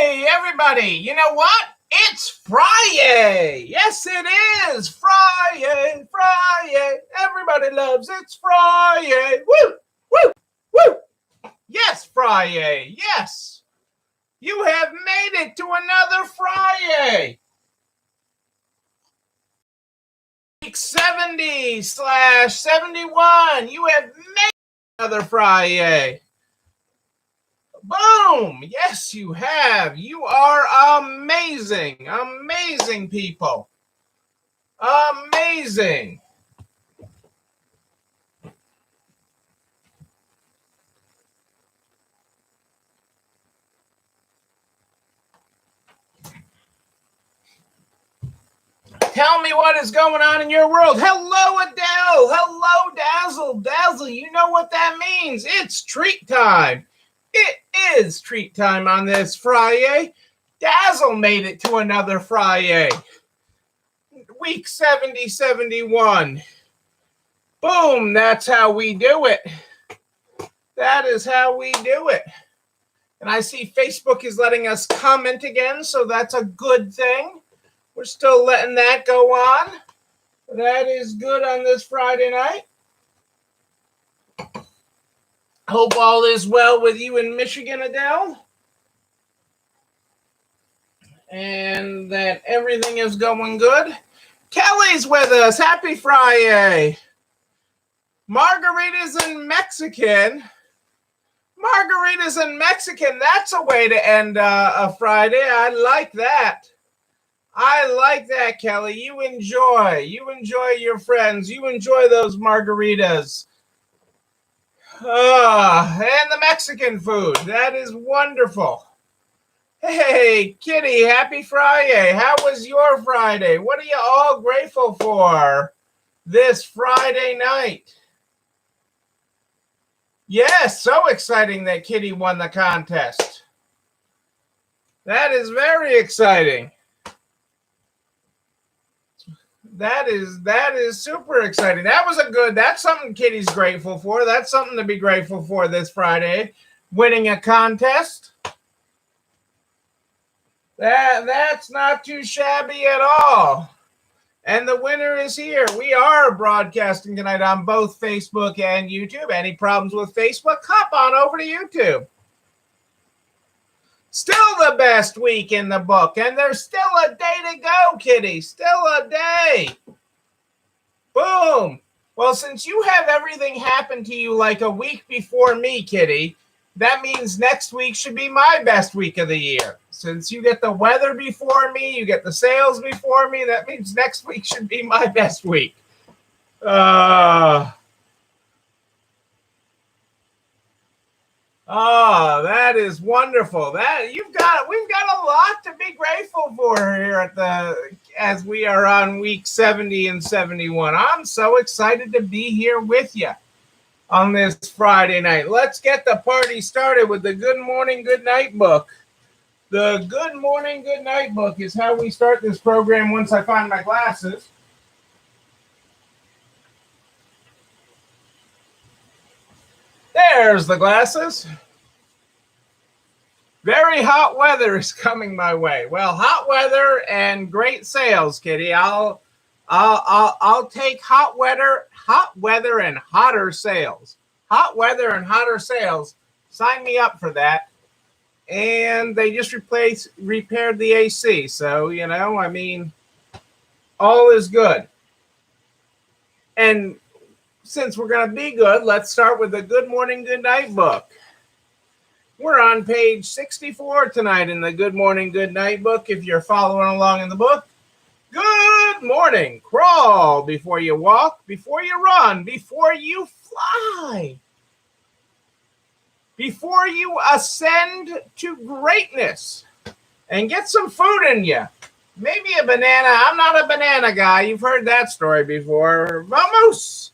Hey, everybody, you know what? It's Friday. Yes, it is Friday. Everybody loves it's Friday. Woo, woo, woo. Yes, Friday. Yes. You have made it to another Friday. Week 70/71. You have made another Friday. Boom! Yes, you have. You are amazing. Amazing people. Amazing. Tell me what is going on in your world. Hello, Adele. Hello, Dazzle. Dazzle, you know what that means. It's treat time. It is treat time on this Friday. Dazzle made it to another Friday. Week 70/71. Boom, that's how we do it. That is how we do it. And I see Facebook is letting us comment again, so that's a good thing. We're still letting that go on. That is good on this Friday night. Hope all is well with you in Michigan, Adele. And that everything is going good. Kelly's with us. Happy Friday. Margaritas and Mexican. Margaritas and Mexican. That's a way to end a Friday. I like that. I like that, Kelly. You enjoy your friends. You enjoy those margaritas. And the Mexican food. That is wonderful. Hey, Kitty, happy Friday. How was your Friday? What are you all grateful for this Friday night? Yes, so exciting that Kitty won the contest. That is very exciting. That is super exciting. That's something Kitty's grateful for. That's something to be grateful for this Friday. Winning a contest. That's not too shabby at all. And the winner is here. We are broadcasting tonight on both Facebook and YouTube. Any problems with Facebook? Hop on over to YouTube. Still the best week in the book. And there's still a day to go, Kitty. Still a day. Boom. Well, since you have everything happen to you like a week before me, Kitty, that means next week should be my best week of the year. Since you get the weather before me, you get the sales before me, that means next week should be my best week. That is wonderful. We've got a lot to be grateful for here as we are on week 70 and 71. I'm so excited to be here with you on this Friday night. Let's get the party started with the Good Morning, Good Night book. The Good Morning, Good Night book is how we start this program once I find my glasses. There's the glasses. Very hot weather is coming my way. Well, hot weather and great sales, Kitty. I'll take hot weather and hotter sales. Hot weather and hotter sales. Sign me up for that. And they just repaired the AC. So, all is good. And since we're going to be good, let's start with the Good Morning, Good Night book. We're on page 64 tonight in the Good Morning, Good Night book. If you're following along in the book, good morning. Crawl before you walk, before you run, before you fly, before you ascend to greatness and get some food in you. Maybe a banana. I'm not a banana guy. You've heard that story before. Vamos.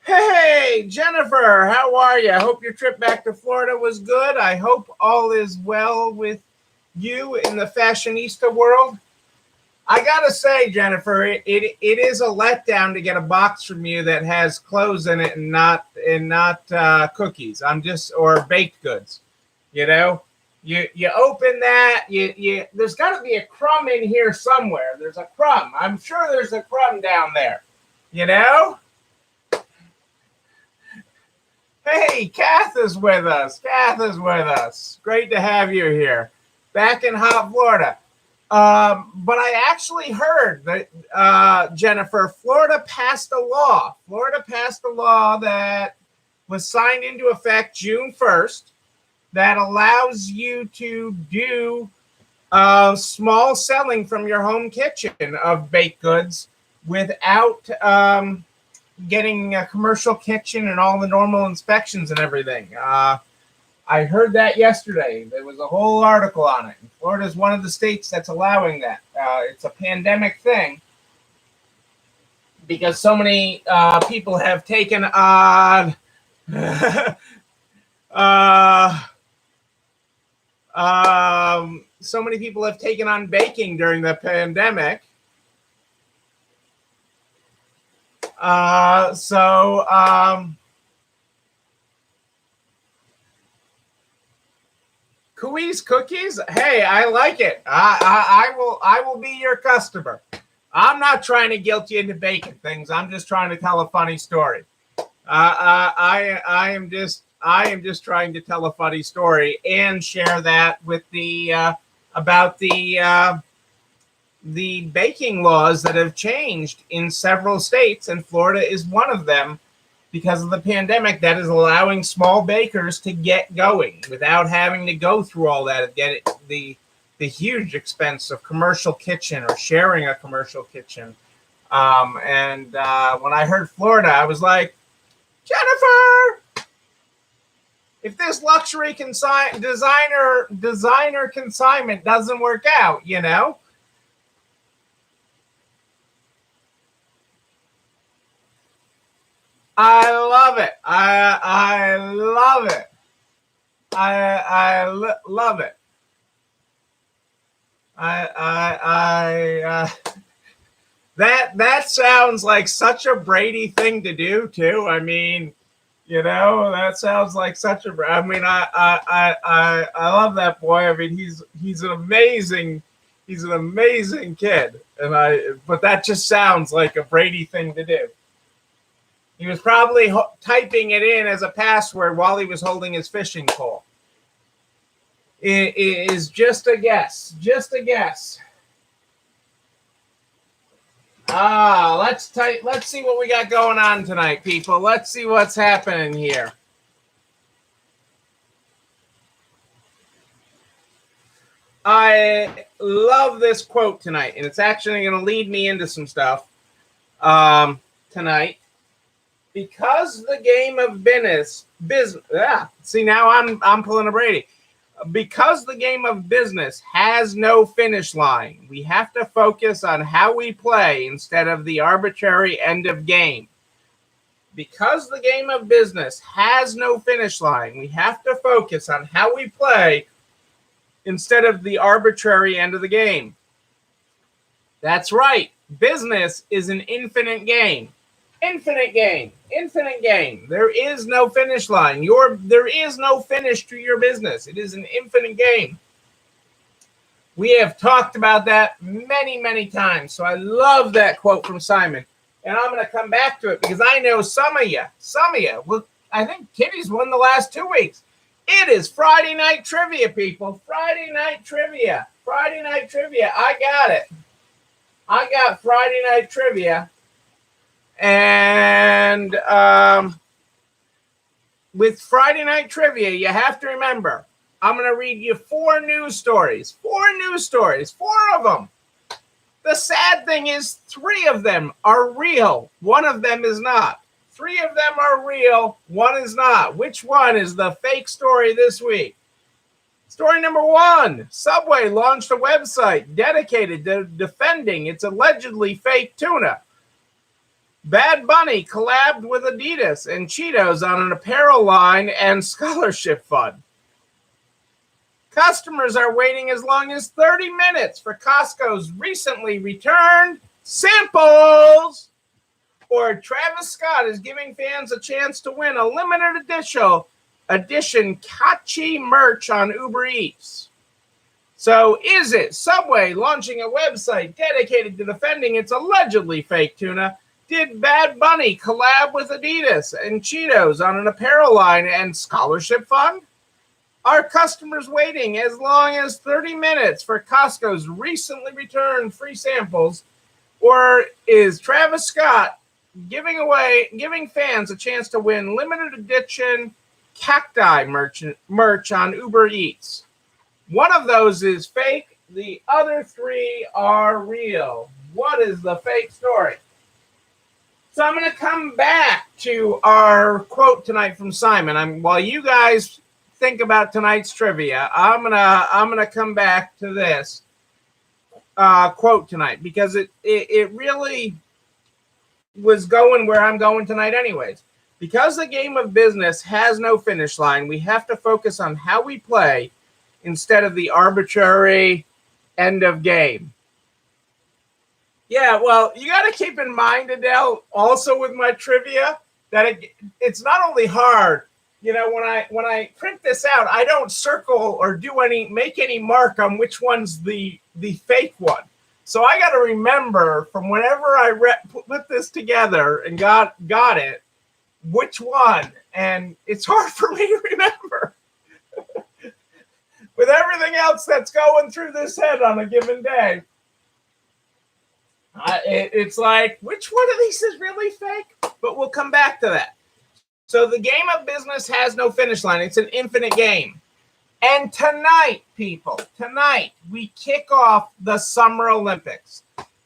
Hey, Jennifer, how are you? I hope your trip back to Florida was good. I hope all is well with you in the fashionista world. I gotta say, Jennifer, it is a letdown to get a box from you that has clothes in it and not cookies. Or baked goods. You open that, you there's got to be a crumb in here somewhere. There's a crumb. I'm sure there's a crumb down there. You know? Hey, Kath is with us. Kath is with us. Great to have you here. Back in hot Florida. But I actually heard that, Jennifer, Florida passed a law. Florida passed a law that was signed into effect June 1st that allows you to do small selling from your home kitchen of baked goods without getting a commercial kitchen and all the normal inspections and everything. I heard that yesterday. There was a whole article on it. Florida is one of the states that's allowing that. It's a pandemic thing because so many people have taken on so many people have taken on baking during the pandemic. Cooey's Cookies. Hey, I like it. I will be your customer. I'm not trying to guilt you into baking things. I'm just trying to tell a funny story. I am just trying to tell a funny story and share that with the about the baking laws that have changed in several states, and Florida is one of them. Because of the pandemic, that is allowing small bakers to get going without having to go through all that and get the huge expense of commercial kitchen or sharing a commercial kitchen. And when I heard Florida, I was like, Jennifer, if this luxury designer consignment doesn't work out, you know. I love it. I love it. Love it. That sounds like such a Brady thing to do too. I mean, you know, that sounds like such a. I mean, I love that boy. I mean, he's an amazing kid, but that just sounds like a Brady thing to do. He was probably typing it in as a password while he was holding his fishing pole. It is just a guess. Just a guess. Let's see what we got going on tonight, people. Let's see what's happening here. I love this quote tonight, and it's actually going to lead me into some stuff tonight. Because the game of business. See, now I'm pulling a Brady. Because the game of business has no finish line, we have to focus on how we play instead of the arbitrary end of game. Because the game of business has no finish line, we have to focus on how we play instead of the arbitrary end of the game. That's right. Business is an infinite game. Infinite game. There is no finish line. There is no finish to your business. It is an infinite game. We have talked about that many, many times. So I love that quote from Simon. And I'm going to come back to it because I know some of you, well, I think Kitty's won the last 2 weeks. It is Friday night trivia, people. Friday night trivia. I got it. I got Friday night trivia. And with Friday night trivia, you have to remember, I'm going to read you 4 news stories. 4 of them. The sad thing is 3 of them are real. 1 of them is not. 3 of them are real. 1 is not. Which one is the fake story this week? Story number 1, Subway launched a website dedicated to defending its allegedly fake tuna. Bad Bunny collabed with Adidas and Cheetos on an apparel line and scholarship fund. Customers are waiting as long as 30 minutes for Costco's recently returned samples. Or Travis Scott is giving fans a chance to win a limited edition Kachi merch on Uber Eats. So is it Subway launching a website dedicated to defending its allegedly fake tuna? Did Bad Bunny collab with Adidas and Cheetos on an apparel line and scholarship fund? Are customers waiting as long as 30 minutes for Costco's recently returned free samples? Or is Travis Scott giving fans a chance to win limited edition cacti merch on Uber Eats? One of those is fake. The other three are real. What is the fake story? So I'm going to come back to our quote tonight from Simon. While you guys think about tonight's trivia, I'm gonna come back to this quote tonight because it really was going where I'm going tonight anyways. Because the game of business has no finish line, we have to focus on how we play instead of the arbitrary end of game. Yeah, well, you got to keep in mind, Adele, also with my trivia, that it's not only hard. You know, when I print this out, I don't circle or make any mark on which one's the fake one. So I got to remember from whenever I put this together and got it, which one. And it's hard for me to remember with everything else that's going through this head on a given day. It's like, which one of these is really fake? But we'll come back to that. So the game of business has no finish line. It's an infinite game. And tonight, people, we kick off the Summer Olympics.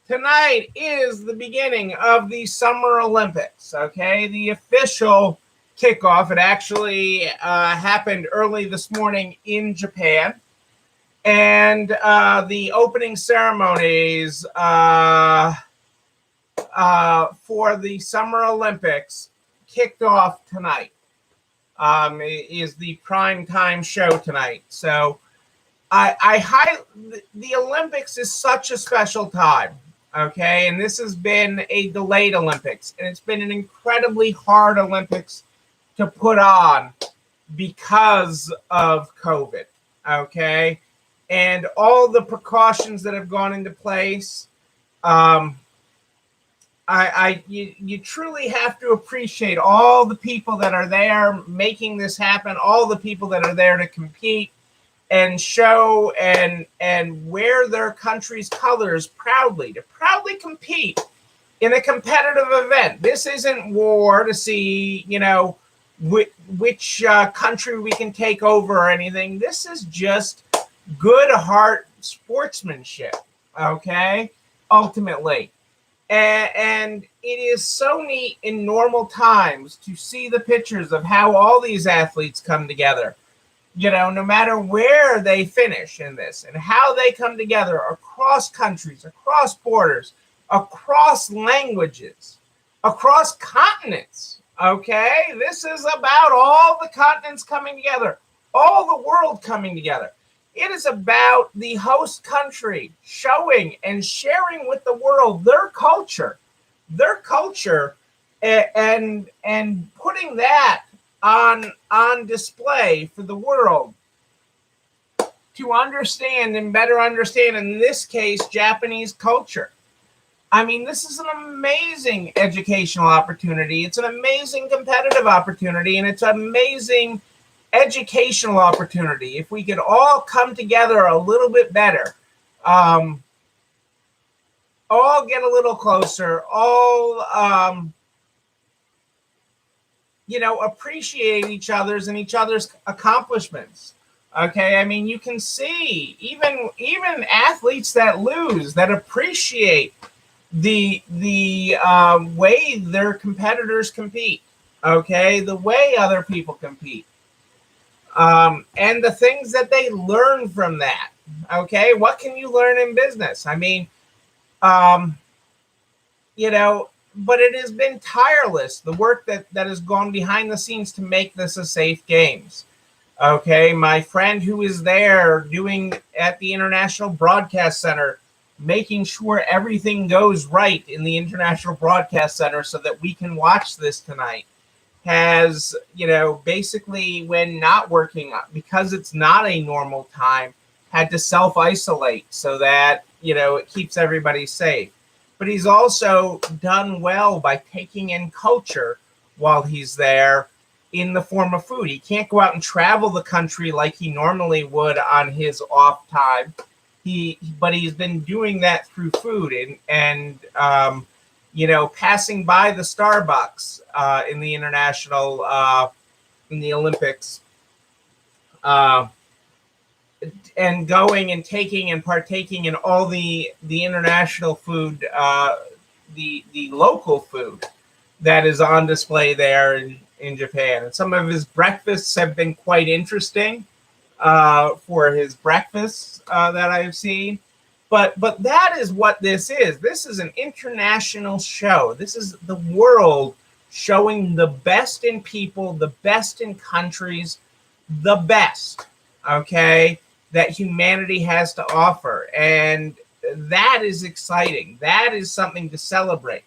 Tonight is the beginning of the Summer Olympics, okay? The official kickoff. It actually happened early this morning in Japan. And the opening ceremonies for the Summer Olympics kicked off tonight. It is the prime time show tonight. So the Olympics is such a special time, okay? And this has been a delayed Olympics, and it's been an incredibly hard Olympics to put on because of COVID, okay? And all the precautions that have gone into place, you truly have to appreciate all the people that are there making this happen, all the people that are there to compete and show and wear their country's colors proudly, to proudly compete in a competitive event. This isn't war to see, you know, which country we can take over or anything. This is just good heart sportsmanship, okay, ultimately. And it is so neat in normal times to see the pictures of how all these athletes come together, you know, no matter where they finish in this, and how they come together across countries, across borders, across languages, across continents, okay? This is about all the continents coming together, all the world coming together. It is about the host country showing and sharing with the world their culture, and putting that on display for the world to understand and better understand, in this case, Japanese culture. I mean, this is an amazing educational opportunity. It's an amazing competitive opportunity, and it's an amazing educational opportunity. If we could all come together a little bit better, all get a little closer, all appreciate each other's and each other's accomplishments. Okay, I mean, you can see even athletes that lose, that appreciate the way their competitors compete. Okay, the way other people compete. And the things that they learn from that. Okay, what can you learn in business? I mean, but it has been tireless, the work that has gone behind the scenes to make this a safe games. Okay, my friend who is there doing at the International Broadcast Center, making sure everything goes right in the International Broadcast Center so that we can watch this tonight. has, basically when not working, because it's not a normal time, had to self-isolate so that, it keeps everybody safe. But he's also done well by taking in culture while he's there in the form of food. He can't go out and travel the country like he normally would on his off time. But he's been doing that through food and passing by the Starbucks in the international in the Olympics, uh, and going and taking and partaking in all the international food, the local food that is on display there in Japan. And some of his breakfasts have been quite interesting for his breakfasts that I've seen. But that is what this is. This is an international show. This is the world showing the best in people, the best in countries, the best, okay, that humanity has to offer. And that is exciting. That is something to celebrate.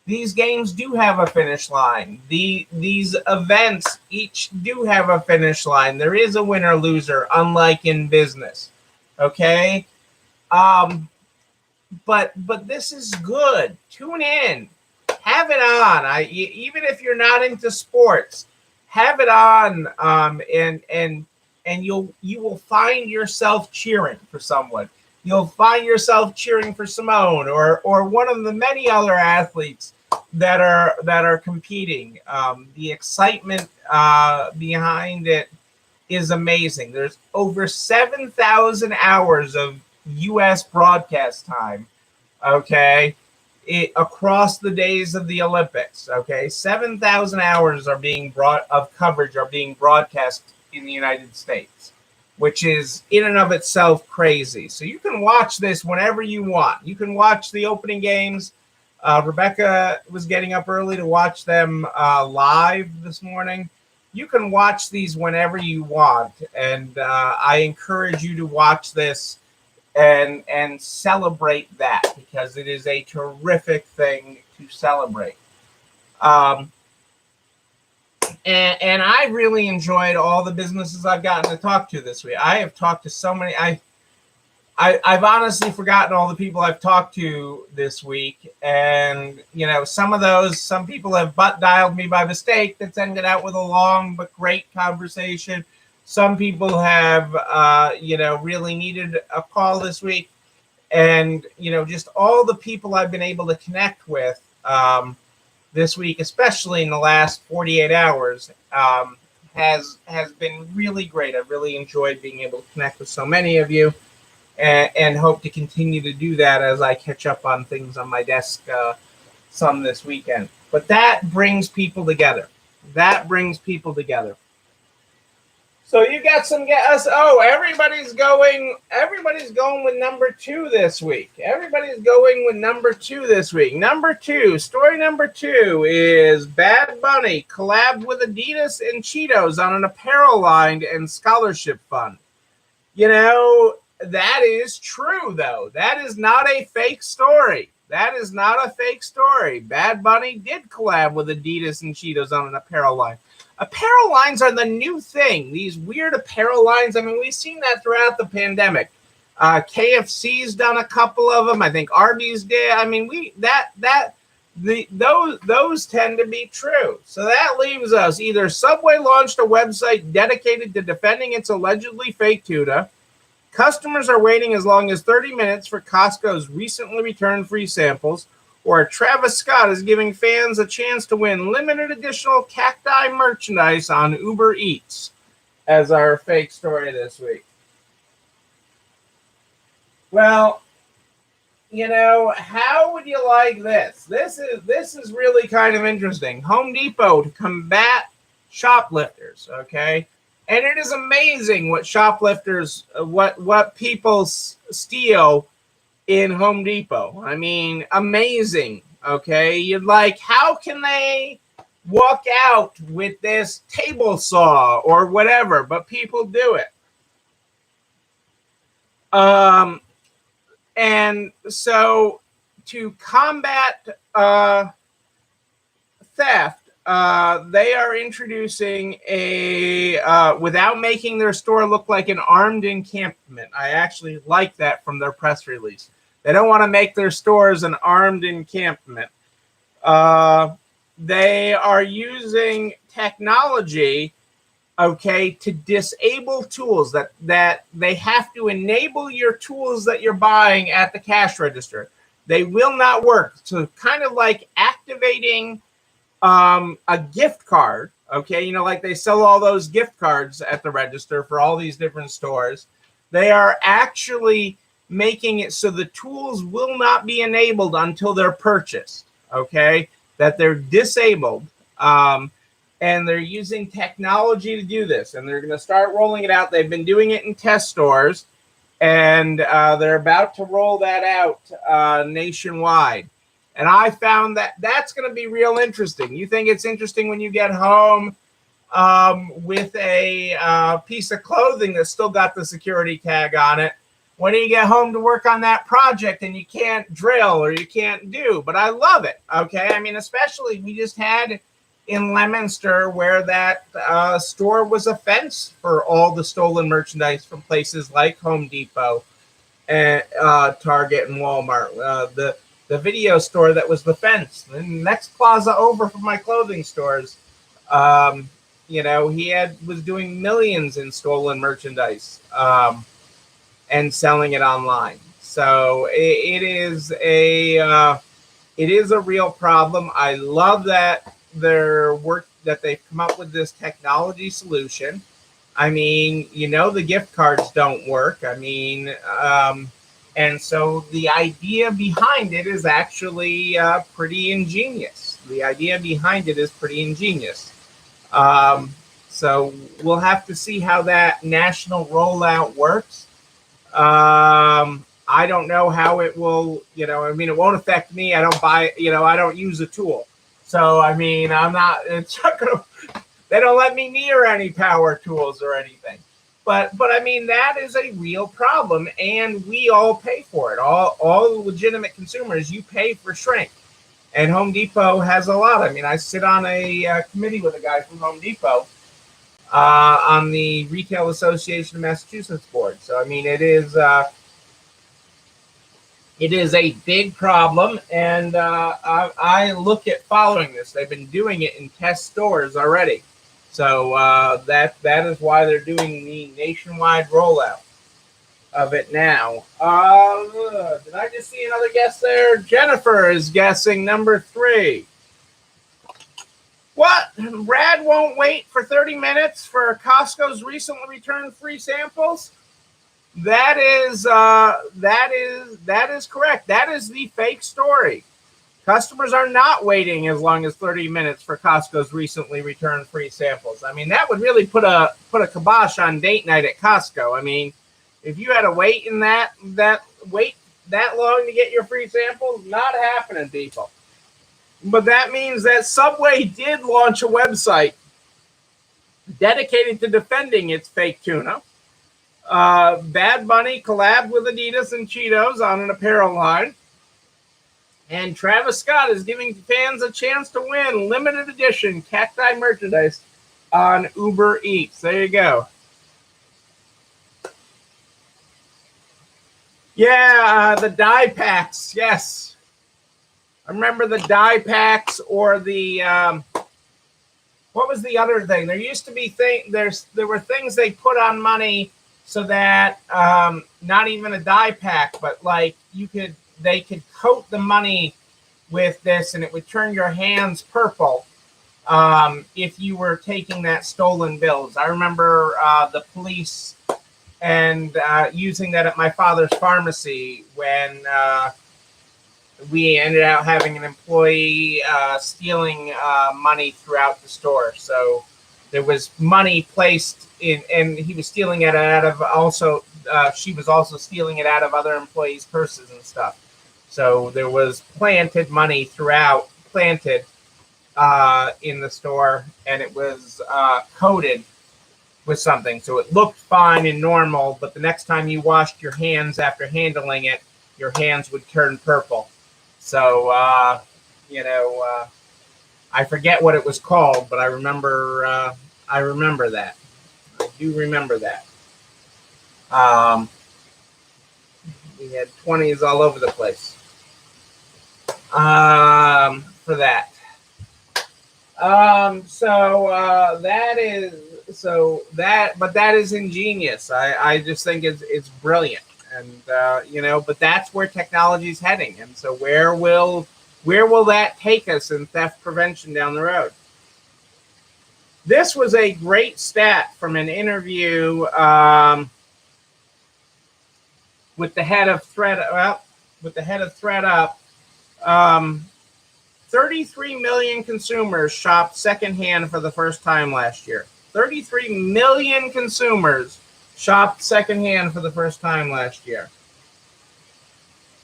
These games do have a finish line. These events each do have a finish line. There is a winner loser, unlike in business. Okay? But this is good. Tune in. Have it on. Even if you're not into sports, have it on, and you will find yourself cheering for someone. You'll find yourself cheering for Simone or one of the many other athletes that are competing. The excitement behind it is amazing. There's over 7,000 hours of U.S. broadcast time, okay, across the days of the Olympics. Okay, 7,000 hours of coverage are being broadcast in the United States, which is in and of itself crazy. So you can watch this whenever you want. You can watch the opening games. Rebecca was getting up early to watch them live this morning. You can watch these whenever you want, and I encourage you to watch this and celebrate that, because it is a terrific thing to celebrate. And I really enjoyed all the businesses I've gotten to talk to this week. I have talked to so many. I've honestly forgotten all the people I've talked to this week. And, some people have butt dialed me by mistake. That's ended out with a long but great conversation. Some people have, really needed a call this week. And, just all the people I've been able to connect with this week, especially in the last 48 hours, has been really great. I've really enjoyed being able to connect with so many of you. And hope to continue to do that as I catch up on things on my desk some this weekend. But that brings people together. So you got some guests. Oh, everybody's going with number 2 this week. Story number 2 is Bad Bunny collabed with Adidas and Cheetos on an apparel line and scholarship fund. That is true, though. That is not a fake story. Bad Bunny did collab with Adidas and Cheetos on an apparel line. Apparel lines are the new thing. These weird apparel lines. I mean, we've seen that throughout the pandemic. KFC's done a couple of them. I think Arby's did. I mean, those tend to be true. So that leaves us either Subway launched a website dedicated to defending its allegedly fake tuna. Customers are waiting as long as 30 minutes for Costco's recently returned free samples, or Travis Scott is giving fans a chance to win limited additional cacti merchandise on Uber Eats as our fake story this week. Well, how would you like this? This is really kind of interesting. Home Depot to combat shoplifters, okay? And it is amazing what shoplifters, what people steal in Home Depot. I mean, amazing, okay? You're like, how can they walk out with this table saw or whatever? But people do it. And so to combat theft, they are introducing without making their store look like an armed encampment. I actually like that from their press release. They don't want to make their stores an armed encampment. They are using technology, okay, to disable tools that they have to enable your tools that you're buying at the cash register. They will not work. So kind of like activating a gift card, okay, like they sell all those gift cards at the register for all these different stores. They are actually making it so the tools will not be enabled until they're purchased, okay, that they're disabled, and they're using technology to do this, and they're going to start rolling it out. They've been doing it in test stores, and they're about to roll that out nationwide. And I found that that's going to be real interesting. You think it's interesting when you get home with a piece of clothing that's still got the security tag on it. When you get home to work on that project and you can't drill or you can't do, but I love it. Okay. I mean, especially we just had in Leominster where that store was a fence for all the stolen merchandise from places like Home Depot and Target and Walmart. The video store that was the fence. The next plaza over from my clothing stores, he was doing millions in stolen merchandise. And selling it online. So it is a real problem. I love that that they've come up with this technology solution. I mean, the gift cards don't work. I mean, and so the idea behind it is actually pretty ingenious. So we'll have to see how that national rollout works. I don't know how it will, it won't affect me. I don't buy, I don't use a tool. So, I mean, it's not going to, they don't let me near any power tools or anything. But I mean, that is a real problem, and we all pay for it. All legitimate consumers, you pay for shrink. And Home Depot has a lot. I mean, I sit on a committee with a guy from Home Depot on the Retail Association of Massachusetts board. So, I mean, it is a big problem, and I look at following this. They've been doing it in test stores already. So that is why they're doing the nationwide rollout of it now. Did I just see another guess there? Jennifer is guessing number 3. What? Brad won't wait for 30 minutes for Costco's recently returned free samples? That is correct. That is the fake story. Customers are not waiting as long as 30 minutes for Costco's recently returned free samples. I mean, that would really put a kibosh on date night at Costco. I mean, if you had to wait in that long to get your free samples, not happening, people. But that means that Subway did launch a website dedicated to defending its fake tuna. Bad Bunny collabed with Adidas and Cheetos on an apparel line. And Travis Scott is giving fans a chance to win limited edition cacti merchandise on Uber Eats. There you go. Yeah, the die packs. Yes. I remember the die packs or the what was the other thing? There used to be there were things they put on money so that not even a die pack, but like they could coat the money with this and it would turn your hands purple if you were taking that stolen bills. I remember the police and using that at my father's pharmacy when we ended up having an employee stealing money throughout the store. So there was money placed in, and he was stealing it out of also, she was also stealing it out of other employees' purses and stuff. So there was planted money throughout, planted in the store, and it was coated with something. So it looked fine and normal, but the next time you washed your hands after handling it, your hands would turn purple. So, I forget what it was called, but I remember that. I do remember that. We had 20s all over the place for that. But that is ingenious. I just think it's brilliant, and but that's where technology is heading. And so where will that take us in theft prevention down the road? This was a great stat from an interview with the head of ThreadUp. 33 million consumers shopped secondhand for the first time last year. 33 million consumers shopped secondhand for the first time last year.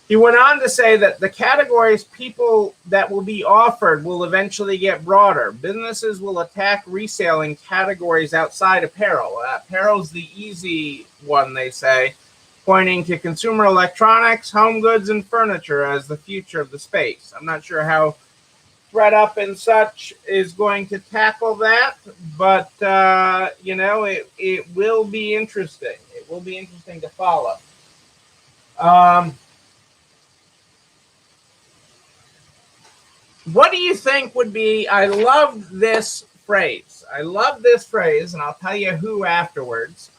He went on to say that the categories people that will be offered will eventually get broader. Businesses will attack resale in categories outside apparel. Apparel's the easy one, they say, pointing to consumer electronics, home goods, and furniture as the future of the space. I'm not sure how ThreadUp and such is going to tackle that, but it will be interesting. It will be interesting to follow. What do you think would be? I love this phrase. And I'll tell you who afterwards.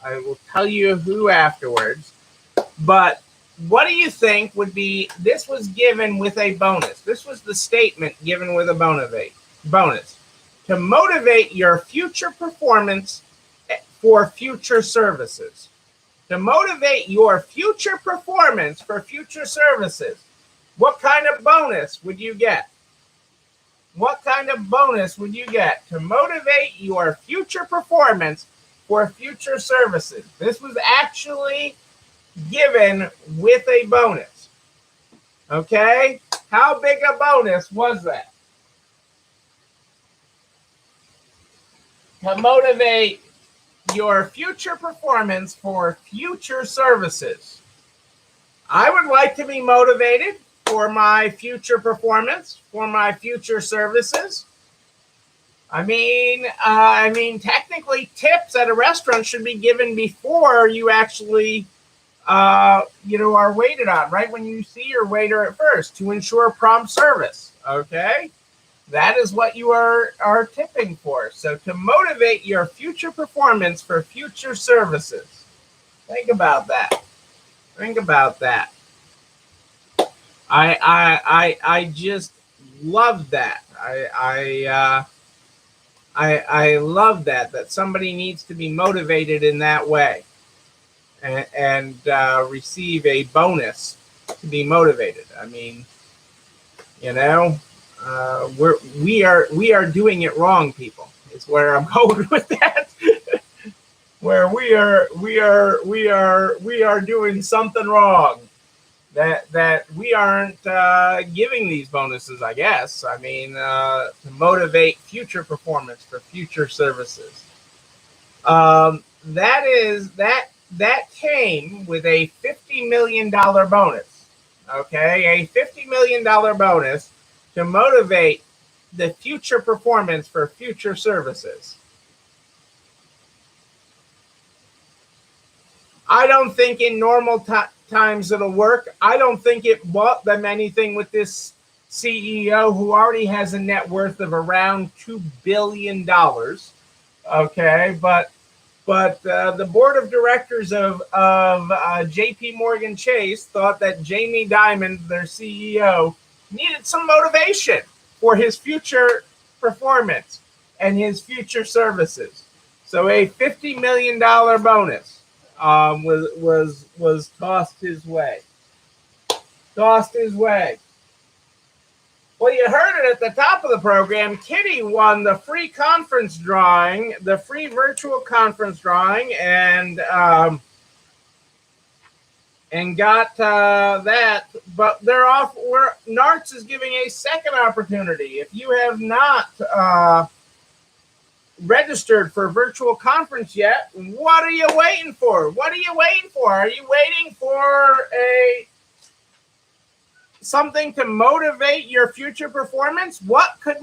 But what do you think would be? This was given with a bonus. This was the statement given with a bonus to motivate your future performance for future services. To motivate your future performance for future services. What kind of bonus would you get? What kind of bonus would you get to motivate your future performance for future services? This was actually given with a bonus. Okay? How big a bonus was that? To motivate your future performance for future services. I would like to be motivated for my future performance, for my future services. I mean, technically, tips at a restaurant should be given before you actually, are waited on, right? When you see your waiter at first, to ensure prompt service. Okay, that is what you are tipping for. So to motivate your future performance for future services. Think about that. I just love that. I love that somebody needs to be motivated in that way and receive a bonus to be motivated. I mean, we are doing it wrong, people. Is where I'm going with that. Where we are doing something wrong. That we aren't giving these bonuses, I guess. I mean, to motivate future performance for future services. That came with a $50 million bonus. Okay, a $50 million bonus to motivate the future performance for future services. I don't think in normal times it'll work. I don't think it bought them anything with this CEO who already has a net worth of around $2 billion. Okay, but the board of directors of J.P. Morgan Chase thought that Jamie Dimon, their CEO, needed some motivation for his future performance and his future services. So a $50 million bonus was tossed his way. Well, you heard it at the top of the program. Kitty won the free conference drawing, the free virtual conference drawing, and got that. But they're off. NARTS is giving a second opportunity. If you have not registered for a virtual conference yet, what are you waiting for? Are you waiting for a something to motivate your future performance? What could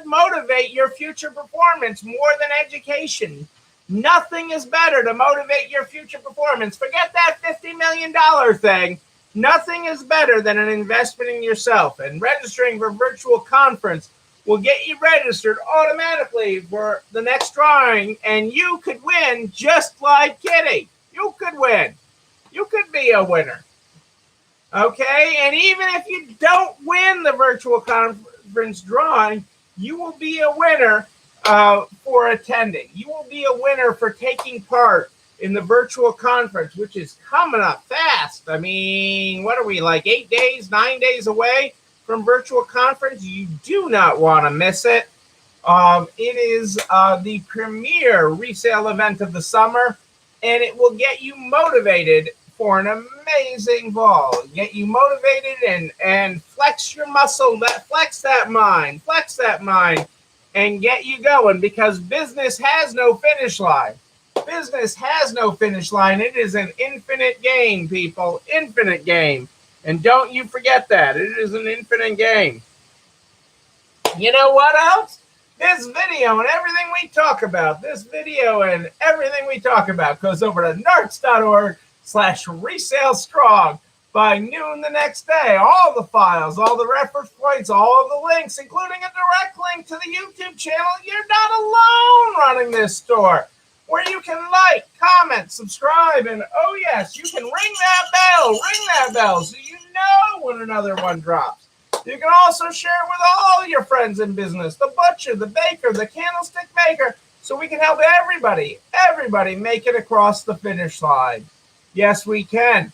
motivate your future performance more than education? Nothing is better to motivate your future performance. Forget that $50 million thing. Nothing is better than an investment in yourself. And registering for a virtual conference will get you registered automatically for the next drawing, and you could win just like Kitty. You could win. You could be a winner. Okay? And even if you don't win the virtual conference drawing, you will be a winner for attending. You will be a winner for taking part in the virtual conference, which is coming up fast. I mean, what are we, like 8 days, 9 days away from virtual conference? You do not want to miss it. It is the premier resale event of the summer, and it will get you motivated for an amazing fall. Get you motivated and flex your muscle, flex that mind, and get you going, because business has no finish line. Business has no finish line. It is an infinite game, people. Infinite game. And don't you forget that. It is an infinite game. You know what else? This video and everything we talk about, goes over to narts.org/resalestrong. By noon the next day, all the files, all the reference points, all the links, including a direct link to the YouTube channel. You're not alone running this store, where you can like, comment, subscribe, and oh yes, you can ring that bell so you know when another one drops. You can also share it with all your friends in business, the butcher, the baker, the candlestick maker, so we can help everybody make it across the finish line. Yes, we can.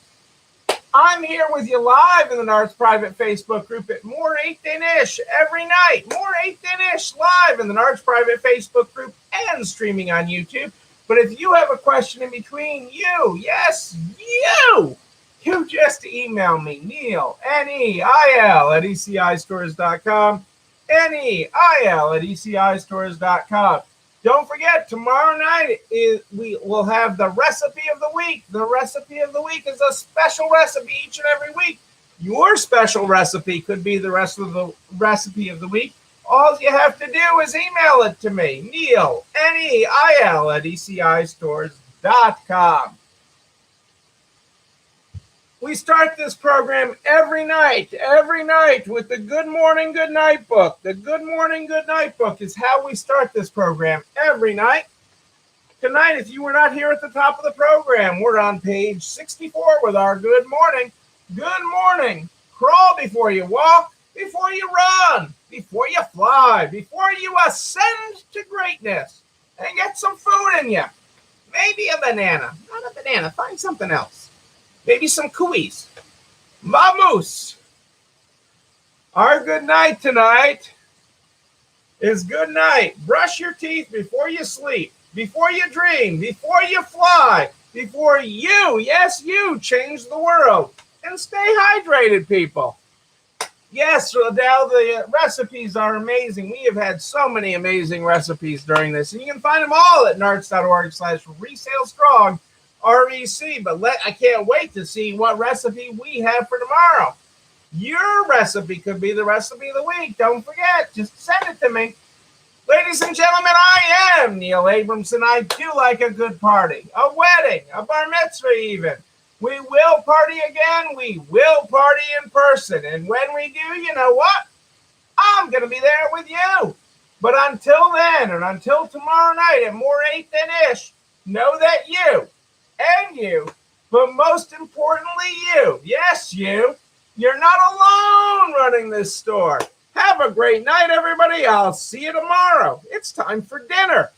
I'm here with you live in the Narts private Facebook group at More 8 than Ish every night. More 8 than Ish live in the Narts private Facebook group and streaming on YouTube. But if you have a question in between, you just email me, Neil, Neil, at ECIstores.com, Neil at ECIstores.com. Don't forget, tomorrow night we will have the recipe of the week. The recipe of the week is a special recipe each and every week. Your special recipe could be the rest of the recipe of the week. All you have to do is email it to me, Neil, Neil, at ECIstores.com. We start this program every night with the Good Morning, Good Night book. The Good Morning, Good Night book is how we start this program every night. Tonight, if you were not here at the top of the program, we're on page 64 with our Good Morning. Good morning. Crawl before you walk, before you run, before you fly, before you ascend to greatness, and get some food in you. Maybe a banana. Not a banana. Find something else. Maybe some cuis. Vamoose. Our good night tonight is good night. Brush your teeth before you sleep, before you dream, before you fly, before you, yes, you, change the world. And stay hydrated, people. Yes, Adele, the recipes are amazing. We have had so many amazing recipes during this. And you can find them all at narts.org/resalestrong. REC, but I can't wait to see what recipe we have for tomorrow. Your recipe could be the recipe of the week. Don't forget, just send it to me. Ladies and gentlemen, I am Neil Abramson. I do like a good party, a wedding, a bar mitzvah even. We will party again. We will party in person. And when we do, you know what? I'm going to be there with you. But until then, and until tomorrow night at More 8 than Ish, know that you, and you, but most importantly you, yes you, you're not alone running this store. Have a great night, everybody. I'll see you tomorrow. It's time for dinner.